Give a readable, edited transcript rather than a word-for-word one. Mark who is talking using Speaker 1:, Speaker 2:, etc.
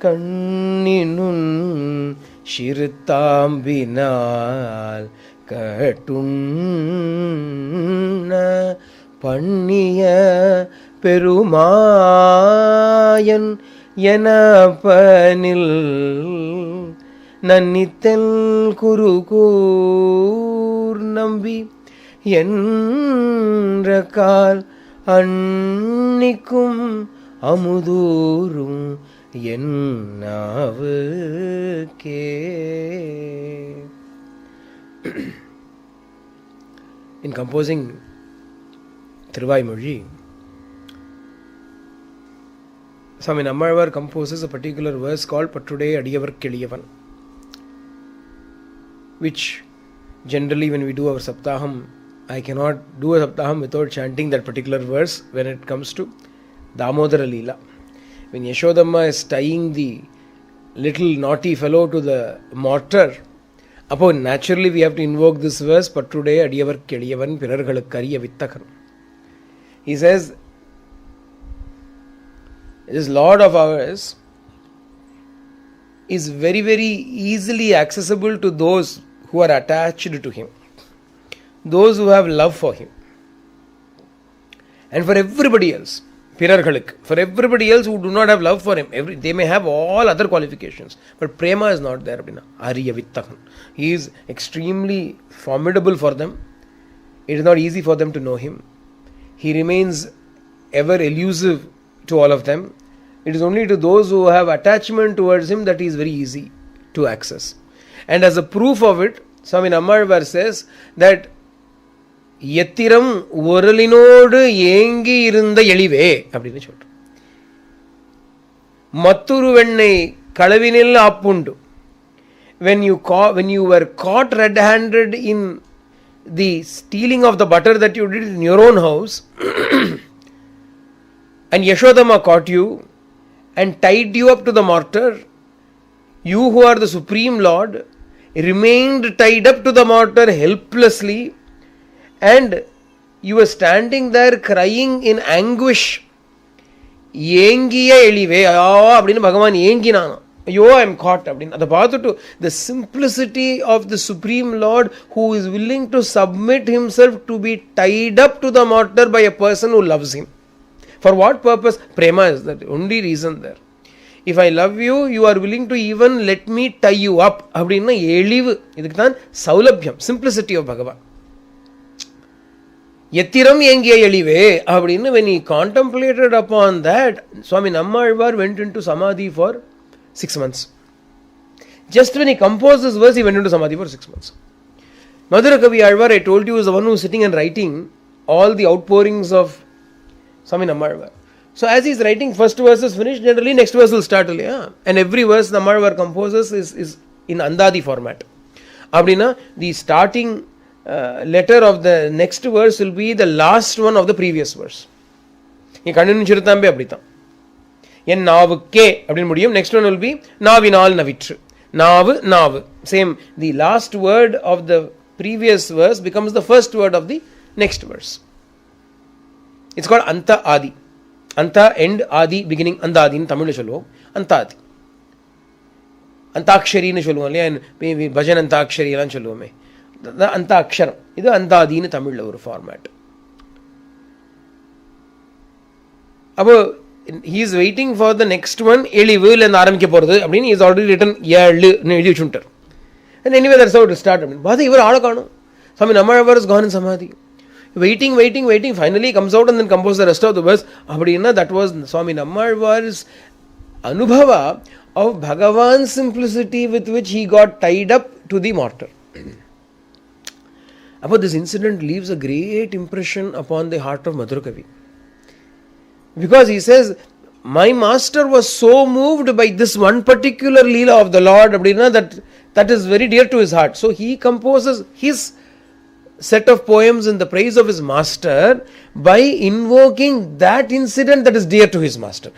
Speaker 1: Kanninun siruttAmpinAl kaTTuNNappaNNiya perumAyan ennapppanil naNNittenkurukUr nampi enRakkAl aNNikkum amudURum nAvukkE. In composing Thiruvaimozhi, Swami Nammāzhwār composes a particular verse called Pattude Adiyavarkeliyavan, which generally when we do our Saptaham, I cannot do a Saptaham without chanting that particular verse when it comes to Damodara Leela. When Yashodamma is tying the little naughty fellow to the mortar, upon naturally we have to invoke this verse, Pattude Adiyavarkeliyavan pirargalukku vittakam. He says, this Lord of ours is very, very easily accessible to those who are attached to Him, those who have love for Him. And for everybody else, for everybody else who do not have love for Him, they may have all other qualifications, but prema is not there. He is extremely formidable for them. It is not easy for them to know Him. He remains ever elusive to all of them. It is only to those who have attachment towards Him that He is very easy to access. And as a proof of it, Swami Nammāzhwār says that Yathiram Uralinodu Yengi Irunda Yelive Abdina Chot Mathuruvennai Kalavinil Appundu. When you were caught red-handed in the stealing of the butter that you did in your own house, and Yashodamma caught you and tied you up to the mortar, you who are the Supreme Lord remained tied up to the mortar helplessly, and you were standing there crying in anguish. Yengiya elive, abdinu Bhagavan yenginana. Yo, I am caught. The simplicity of the Supreme Lord who is willing to submit Himself to be tied up to the mortar by a person who loves Him. For what purpose? Prema is the only reason there. If I love you, you are willing to even let me tie you up. Simplicity of Bhagavan. Yathiram yengiya elive. When he contemplated upon that, Swami Nammāzhwār went into samadhi for 6 months. Just when he composed this verse, he went into samadhi for 6 months. Madhurakavi Āzhwār, I told you, is the one who is sitting and writing all the outpourings of Swami Nammāzhwār. So as he is writing, first verse is finished, generally next verse will start. And every verse Nammāzhwār composes is in Andadi format. Abdina, the starting letter of the next verse will be the last one of the previous verse. In Kanninun Siruttambhe abditha. enNavukkE abdin mudiyum. Next one will be navinal navitru. Nav. Same. The last word of the previous verse becomes the first word of the next verse. It's called Anta Adi. Anta end, Adi beginning. Anda Adi in Tamil solluvom. Anta Adi. Antakshari nu solluvom. And bhajan Antakshari eல்லாம் சொல்லுவோமே. Antaksharam. இது Anda Adi in Tamil ஒரு format. அப்போ he is waiting for the next one. Elivu and ஆரம்பிக்க போறது அப்படின்னு he is already written ஏழு எழுதி வச்சுட்டார். And anyway that's how it started. பாதி இவர் ஆள காணோம். Swami Nammāzhwār is gone in samadhi. Waiting. Finally comes out and then composes the rest of the verse. That was Swami Nammāzhvār's anubhava of Bhagavan's simplicity with which he got tied up to the mortar. About this incident leaves a great impression upon the heart of Madhurakavi. Because he says, my master was so moved by this one particular leela of the Lord that is very dear to his heart. So he composes his set of poems in the praise of his master by invoking that incident that is dear to his master.